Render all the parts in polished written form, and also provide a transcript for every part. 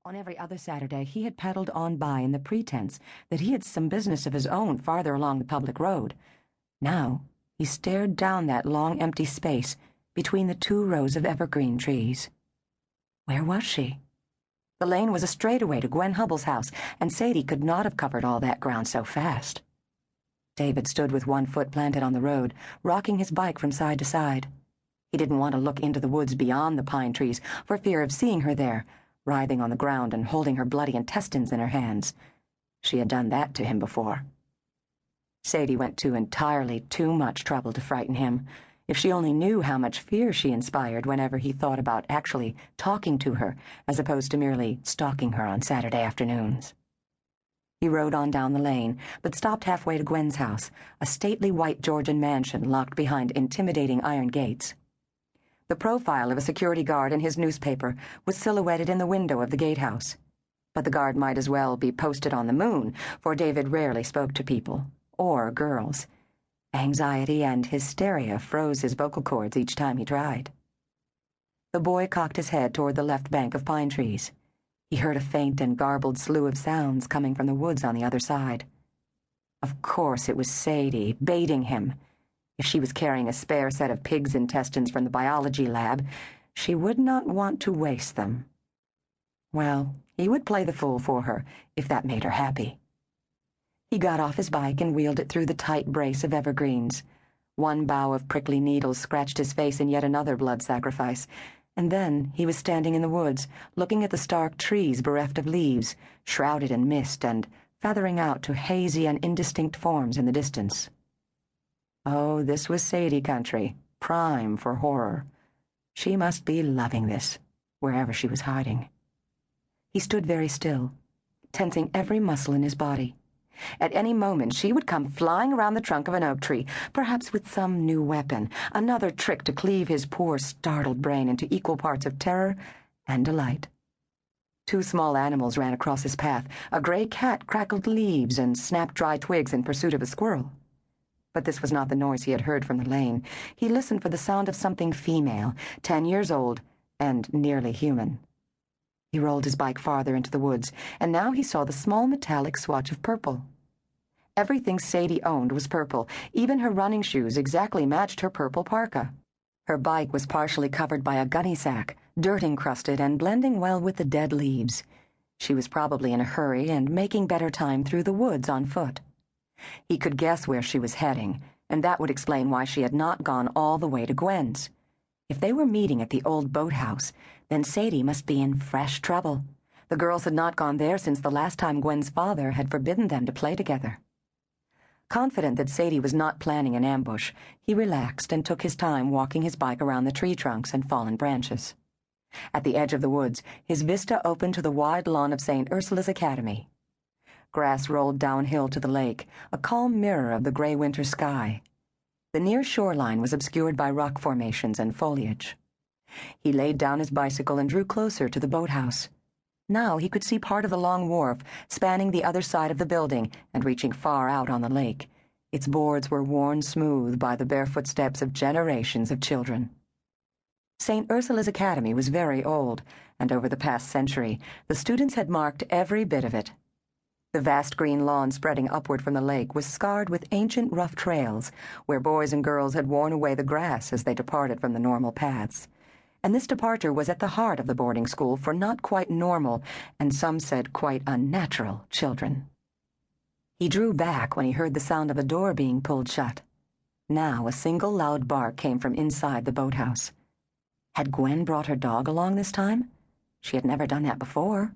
On every other Saturday, he had paddled on by in the pretense that he had some business of his own farther along the public road. Now, he stared down that long empty space between the 2 rows of evergreen trees. Where was she? The lane was a straightaway to Gwen Hubbell's house, and Sadie could not have covered all that ground so fast. David stood with one foot planted on the road, rocking his bike from side to side. He didn't want to look into the woods beyond the pine trees for fear of seeing her there, writhing on the ground and holding her bloody intestines in her hands. She had done that to him before. Sadie went to entirely too much trouble to frighten him. If she only knew how much fear she inspired whenever he thought about actually talking to her, as opposed to merely stalking her on Saturday afternoons. He rode on down the lane, but stopped halfway to Gwen's house, a stately white Georgian mansion locked behind intimidating iron gates. The profile of a security guard in his newspaper was silhouetted in the window of the gatehouse. But the guard might as well be posted on the moon, for David rarely spoke to people, or girls. Anxiety and hysteria froze his vocal cords each time he tried. The boy cocked his head toward the left bank of pine trees. He heard a faint and garbled slew of sounds coming from the woods on the other side. Of course it was Sadie, baiting him. If she was carrying a spare set of pig's intestines from the biology lab, she would not want to waste them. Well, he would play the fool for her, if that made her happy. He got off his bike and wheeled it through the tight brace of evergreens. One bough of prickly needles scratched his face in yet another blood sacrifice, and then he was standing in the woods, looking at the stark trees bereft of leaves, shrouded in mist and feathering out to hazy and indistinct forms in the distance. Oh, this was Sadie country, prime for horror. She must be loving this, wherever she was hiding. He stood very still, tensing every muscle in his body. At any moment she would come flying around the trunk of an oak tree, perhaps with some new weapon, another trick to cleave his poor, startled brain into equal parts of terror and delight. 2 small animals ran across his path. A gray cat crackled leaves and snapped dry twigs in pursuit of a squirrel. But this was not the noise he had heard from the lane. He listened for the sound of something female, 10 years old, and nearly human. He rolled his bike farther into the woods, and now he saw the small metallic swatch of purple. Everything Sadie owned was purple. Even her running shoes exactly matched her purple parka. Her bike was partially covered by a gunny sack, dirt-encrusted and blending well with the dead leaves. She was probably in a hurry and making better time through the woods on foot. He could guess where she was heading, and that would explain why she had not gone all the way to Gwen's. If they were meeting at the old boathouse, then Sadie must be in fresh trouble. The girls had not gone there since the last time Gwen's father had forbidden them to play together. Confident that Sadie was not planning an ambush, he relaxed and took his time walking his bike around the tree trunks and fallen branches. At the edge of the woods, his vista opened to the wide lawn of St. Ursula's Academy. Grass rolled downhill to the lake, a calm mirror of the gray winter sky. The near shoreline was obscured by rock formations and foliage. He laid down his bicycle and drew closer to the boathouse. Now he could see part of the long wharf, spanning the other side of the building and reaching far out on the lake. Its boards were worn smooth by the barefoot steps of generations of children. St. Ursula's Academy was very old, and over the past century, the students had marked every bit of it. The vast green lawn spreading upward from the lake was scarred with ancient rough trails, where boys and girls had worn away the grass as they departed from the normal paths. And this departure was at the heart of the boarding school for not quite normal, and some said quite unnatural, children. He drew back when he heard the sound of a door being pulled shut. Now a single loud bark came from inside the boathouse. Had Gwen brought her dog along this time? She had never done that before.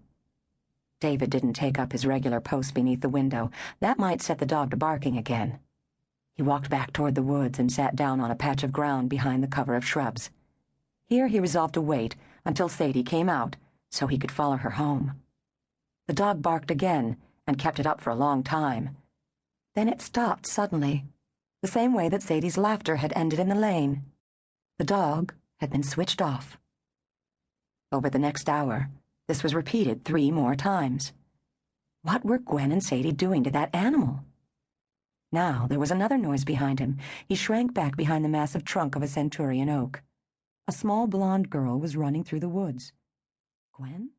David didn't take up his regular post beneath the window. That might set the dog to barking again. He walked back toward the woods and sat down on a patch of ground behind the cover of shrubs. Here he resolved to wait until Sadie came out so he could follow her home. The dog barked again and kept it up for a long time. Then it stopped suddenly, the same way that Sadie's laughter had ended in the lane. The dog had been switched off. Over the next hour, this was repeated 3 more times. What were Gwen and Sadie doing to that animal? Now there was another noise behind him. He shrank back behind the massive trunk of a centurion oak. A small blonde girl was running through the woods. Gwen?